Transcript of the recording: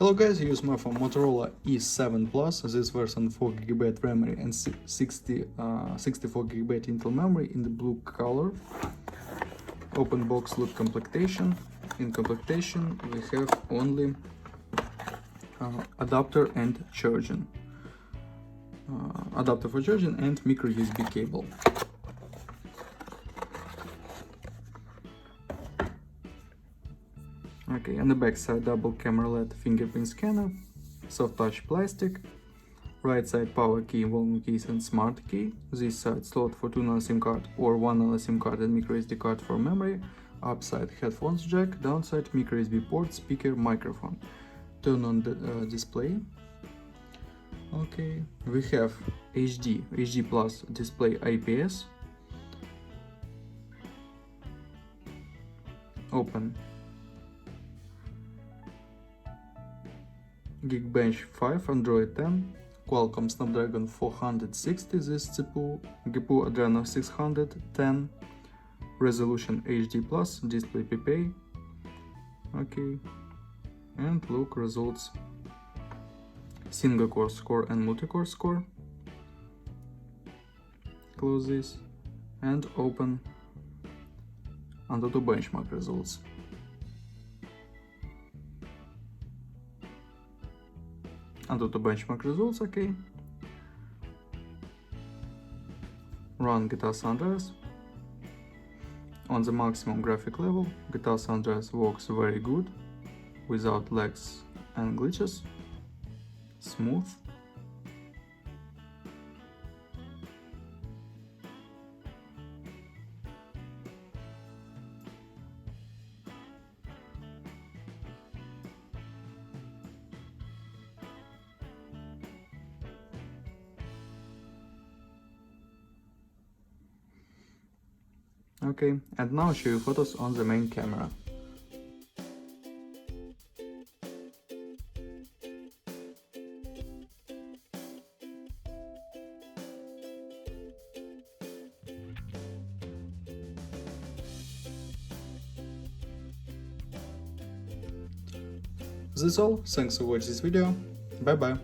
Hello guys, I use my phone Motorola E7 Plus. This version 4GB memory and 64GB Intel memory in the blue color. Open box look completion. In completion we have only adapter and charging. Adapter for charging and micro USB cable. Okay, on the back side double camera LED fingerprint scanner, soft touch plastic, right side power key, volume keys and smart key, this side slot for 2 nano SIM card or 1 nano SIM card and micro SD card for memory, upside headphones jack, downside micro USB port, speaker, microphone. Turn on the display. Okay, we have HD plus display IPS. Open. Geekbench 5, Android 10, Qualcomm Snapdragon 460, this CPU, GPU Adreno 610, resolution HD+, display PPA. Okay, and look results: single core score and multi-core score. Close this and open AnTuTu benchmark results. AnTuTu benchmark results, okay. Run GTA San Andreas. On the maximum graphic level, GTA San Andreas works very good, without lags and glitches. Smooth. Okay, and now I'll show you photos on the main camera. That's all, thanks for watching this video, bye bye.